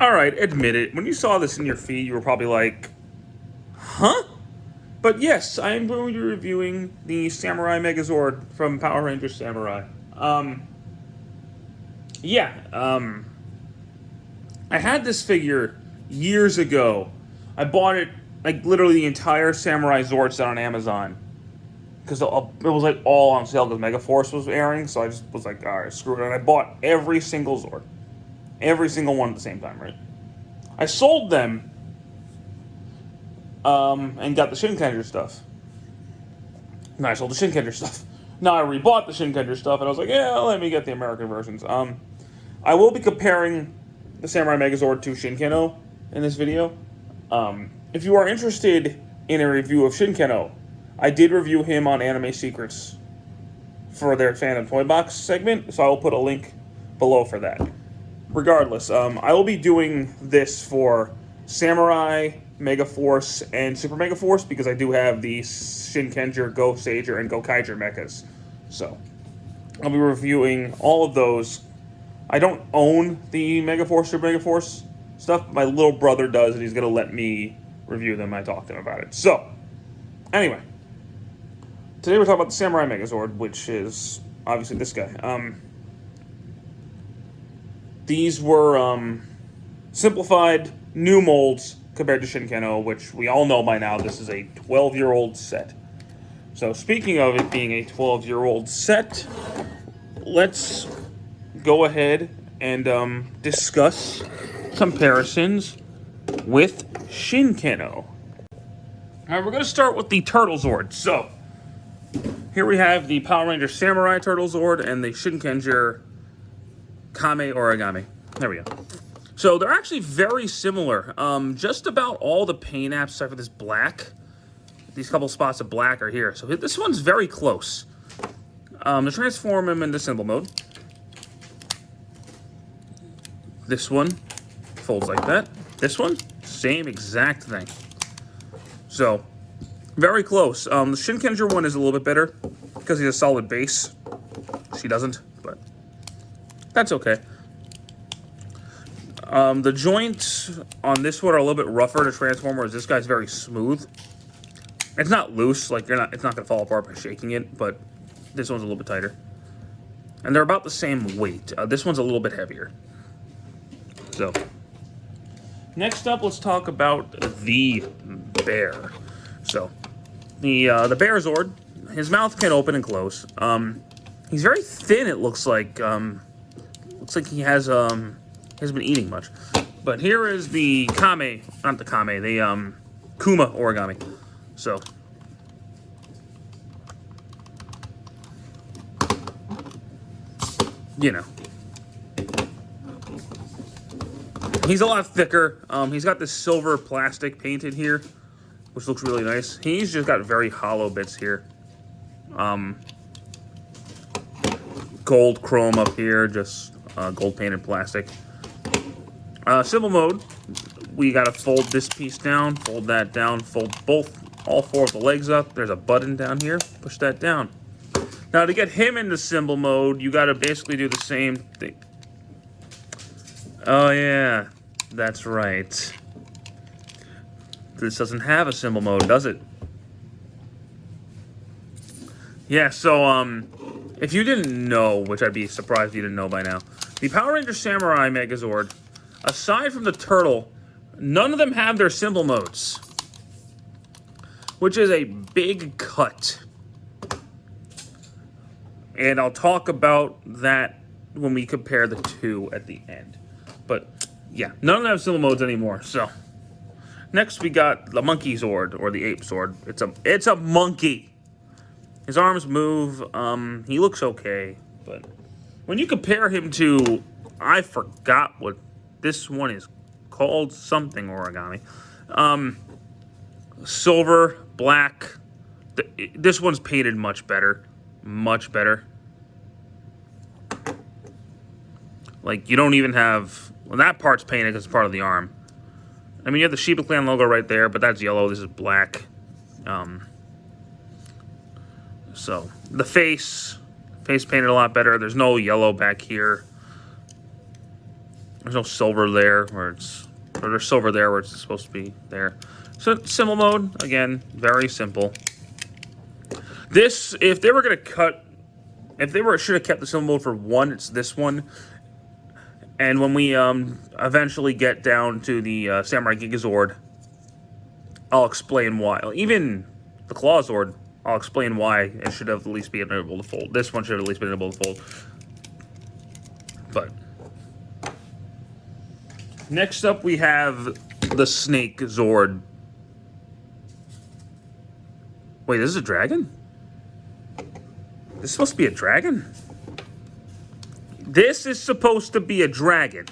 Alright, admit it. When you saw this in your feed, you were probably like, huh? But yes, I am going to be reviewing the Samurai Megazord from Power Rangers Samurai. Yeah, I had this figure years ago. I bought it, like, literally the entire Samurai Zord set on Amazon. Because it was, like, all on sale because Megaforce was airing, so I just was like, alright, screw it. And I bought every single Zord. Every single one at the same time, right? I sold them, and got the Shinkenger stuff. No, I sold the Shinkenger stuff. Now I rebought the Shinkenger stuff, and I was like, yeah, let me get the American versions. I will be comparing the Samurai Megazord to Shinkeno in this video. If you are interested in a review of Shinkeno, I did review him on Anime Secrets for their Fandom Toy Box segment, so I will put a link below for that. Regardless, I will be doing this for Samurai, Megaforce, and Super Megaforce because I do have the Shinkenger, Go Sager, and Go Kaiger mechas. So, I'll be reviewing all of those. I don't own the Megaforce, Super Megaforce stuff. My little brother does, and he's going to let me review them. I talked to him about it. So, anyway. Today we're talking about the Samurai Megazord, which is obviously this guy. These were simplified new molds compared to Shinkeno, which we all know by now this is a 12-year-old set. So speaking of it being a 12-year-old set, let's go ahead and discuss comparisons with Shinkeno. Alright, we're going to start with the Turtle Zord. So, here we have the Power Ranger Samurai Turtle Zord and the Shinkenger Kame Origami. There we go. So they're actually very similar. Just about all the paint apps, except for this black. These couple spots of black are here. So this one's very close. To transform him into symbol mode, this one folds like that. This one, same exact thing. So, very close. The Shinkenger one is a little bit better because he's a solid base. She doesn't, but that's okay. The joints on this one are a little bit rougher to transform, whereas this guy's very smooth. It's not loose, like it's not gonna fall apart by shaking it, but this one's a little bit tighter. And they're about the same weight. This one's a little bit heavier. So, next up, let's talk about the bear. So, the bear Zord, his mouth can open and close. He's very thin. It looks like he has hasn't been eating much. But here is the Kame, not the Kame, the Kuma origami. So, you know, he's a lot thicker. He's got this silver plastic painted here, which looks really nice. He's just got very hollow bits here. Gold chrome up here, just gold painted plastic. Symbol mode, we gotta fold this piece down, fold that down, fold all four of the legs up. There's a button down here, push that down. Now to get him into symbol mode, you gotta basically do the same thing. Oh yeah, that's right. This doesn't have a symbol mode, does it? Yeah, so, if you didn't know, which I'd be surprised if you didn't know by now, the Power Ranger Samurai Megazord, aside from the turtle, none of them have their symbol modes, which is a big cut. And I'll talk about that when we compare the two at the end. But, yeah, none of them have symbol modes anymore, so. Next, we got the Monkey Zord, or the Ape Zord. It's a monkey. His arms move. He looks okay, but when you compare him to, I forgot what this one is called, something origami. Silver, black. This one's painted much better. Much better. Like, you don't even have, well, that part's painted because it's part of the arm. I mean, you have the Shiba Clan logo right there, but that's yellow. This is black. So, the face painted a lot better. There's no yellow back here. There's no silver there where it's, or there's silver there where it's supposed to be there. So symbol mode, again, very simple. This, if they were gonna cut, if they should have kept the symbol mode for one, it's this one. And when we eventually get down to the Samurai Gigazord, I'll explain why. Even the Clawzord, I'll explain why it should have at least been able to fold. This one should have at least been able to fold. But next up we have the Snake Zord. Wait, this is a dragon? This is supposed to be a dragon? This is supposed to be a dragon.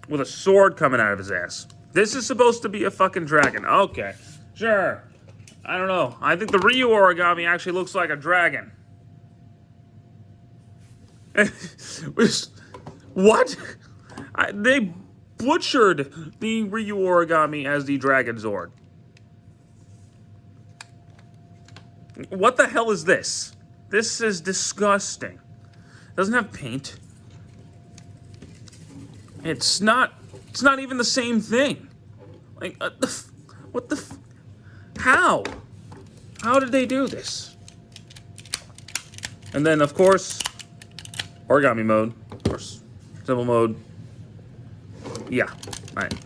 With a sword coming out of his ass. This is supposed to be a fucking dragon. Okay, sure. I don't know. I think the Ryu origami actually looks like a dragon. What? They butchered the Ryu origami as the Dragon Zord. What the hell is this? This is disgusting. It doesn't have paint. It's not even the same thing. Like, what the how? How did they do this? And then, of course, origami mode, of course, symbol mode. Yeah, I know.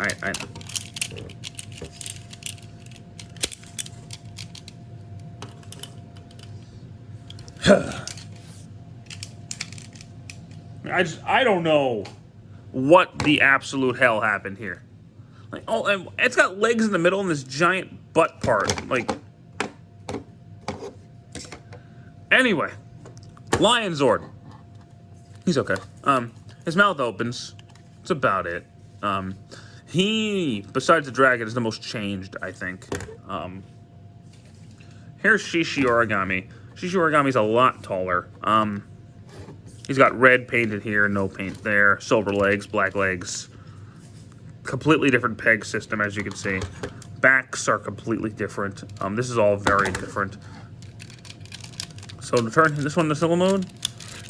I don't know what the absolute hell happened here. Like, oh, and it's got legs in the middle and this giant butt part. Like, anyway, Lion Zord. He's okay. His mouth opens. That's about it. He, besides the dragon, is the most changed, I think. Here's Shishi Origami. Shishi Origami's a lot taller. He's got red painted here, no paint there. Silver legs, black legs. Completely different peg system, as you can see. Backs are completely different. This is all very different. So to turn this one to symbol mode,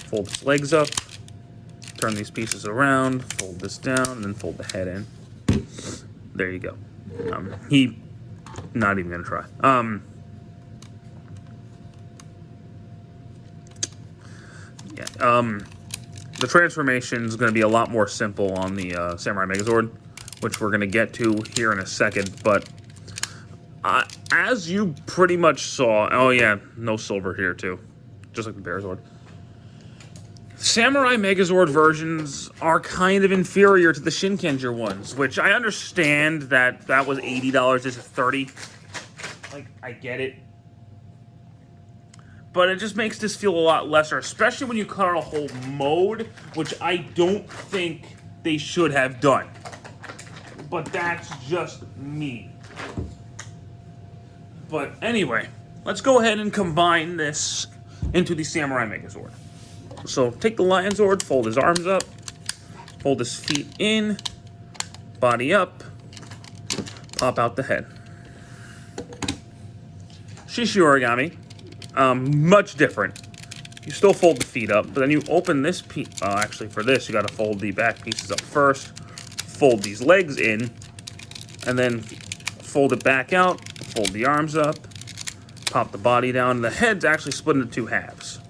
fold his legs up, turn these pieces around, fold this down, and then fold the head in. There you go. Not even gonna try. The transformation is going to be a lot more simple on the Samurai Megazord, which we're going to get to here in a second. But as you pretty much saw, oh yeah, no silver here too, just like the Bearzord. Samurai Megazord versions are kind of inferior to the Shinkenger ones, which I understand that was $80, this is $30. Like, I get it. But it just makes this feel a lot lesser, especially when you cut out a whole mode, which I don't think they should have done. But that's just me. But anyway, let's go ahead and combine this into the Samurai Megazord. So take the Lion Zord, fold his arms up, fold his feet in, body up, pop out the head. Shishi Origami. Much different. You still fold the feet up, but then you open this piece. Actually, for this, you got to fold the back pieces up first. Fold these legs in, and then fold it back out. Fold the arms up. Pop the body down. The head's actually split into two halves.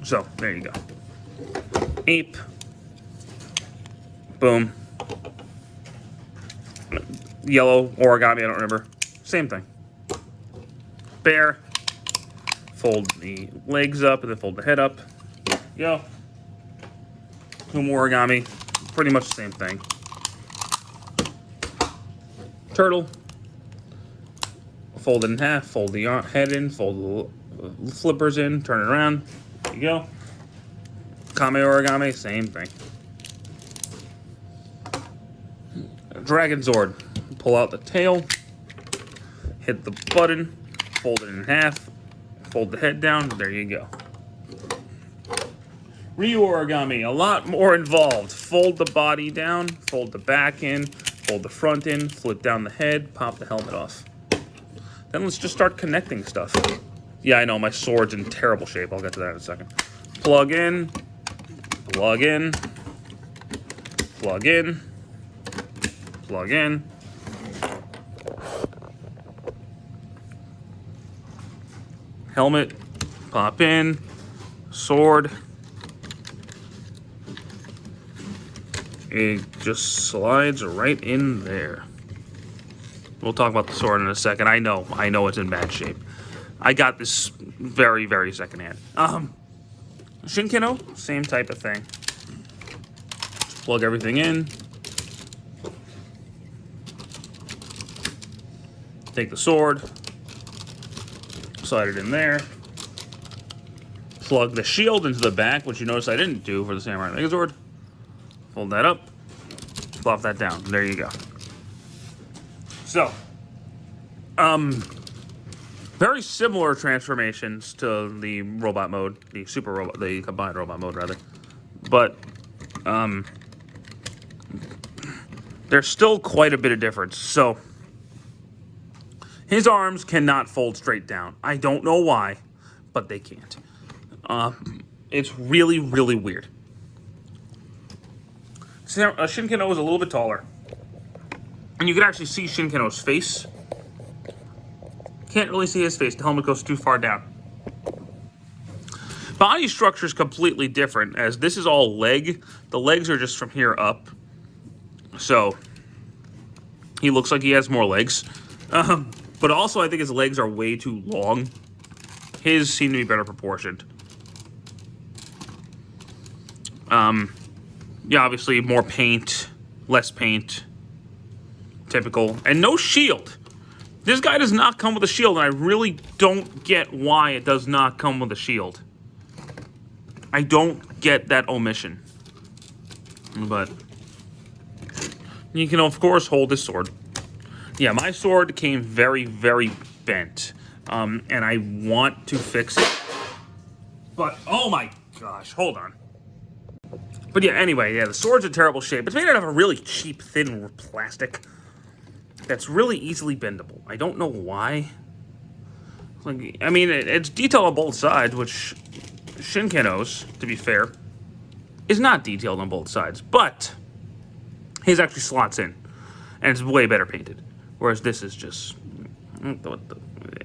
So there you go. Ape. Boom. Yellow origami. I don't remember. Same thing. Bear. Fold the legs up and then fold the head up. Go. Kumo origami, pretty much the same thing. Turtle. Fold it in half, fold the head in, fold the flippers in, turn it around. There you go. Kame origami, same thing. Dragon Zord. Pull out the tail, hit the button, fold it in half. Fold the head down, there you go. Ryu origami, a lot more involved. Fold the body down, fold the back in, fold the front in, flip down the head, pop the helmet off. Then let's just start connecting stuff. Yeah, I know, my sword's in terrible shape. I'll get to that in a second. Plug in, Plug in. Plug in. Plug in. Helmet. Pop in. Sword. It just slides right in there. We'll talk about the sword in a second. I know it's in bad shape. I got this very, very secondhand. Shinkino, same type of thing. Just plug everything in. Take the sword. Slide it in there. Plug the shield into the back, which you notice I didn't do for the Samurai Megazord. Fold that up. Plop that down. There you go. So, very similar transformations to the robot mode, the super robot, the combined robot mode rather, but there's still quite a bit of difference. So, his arms cannot fold straight down. I don't know why, but they can't. It's really, really weird. Shinkino is a little bit taller. And you can actually see Shinkino's face. Can't really see his face. The helmet goes too far down. Body structure is completely different, as this is all leg. The legs are just from here up. So, he looks like he has more legs. But also, I think his legs are way too long. His seem to be better proportioned. Yeah, obviously, more paint, less paint. Typical. And no shield. This guy does not come with a shield, and I really don't get why it does not come with a shield. I don't get that omission. But you can, of course, hold his sword. Yeah, my sword came very, very bent. And I want to fix it. But, oh my gosh, hold on. But yeah, anyway, yeah, the sword's in terrible shape. It's made out of a really cheap, thin plastic that's really easily bendable. I don't know why. Like, I mean, it's detailed on both sides, which Shinkino's, to be fair, is not detailed on both sides. But his actually slots in, and it's way better painted. Whereas this is just, and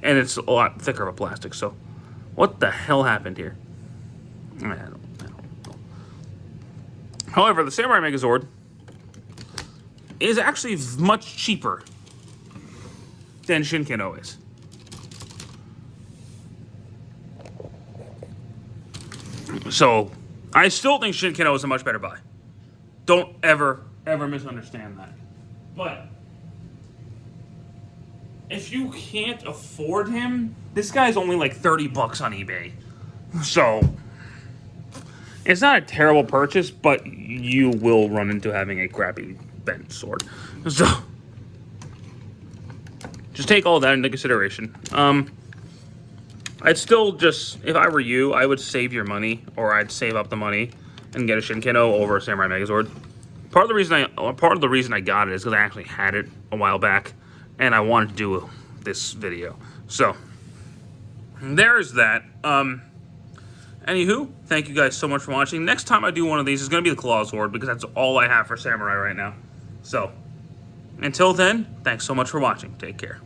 it's a lot thicker of a plastic. So, what the hell happened here? I don't know. However, the Samurai Megazord is actually much cheaper than Shinkino is. So, I still think Shinkino is a much better buy. Don't ever misunderstand that. But if you can't afford him, this guy's only like $30 on eBay. So, it's not a terrible purchase, but you will run into having a crappy bent sword. So, just take all that into consideration. I'd still just, if I were you, I would save your money, or I'd save up the money and get a Shinkino over a Samurai Megazord. Part of the reason I got it is because I actually had it a while back, and I wanted to do this video. So, there's that. Anywho, thank you guys so much for watching. Next time I do one of these is going to be the Clawzord, because that's all I have for Samurai right now. So, until then, thanks so much for watching. Take care.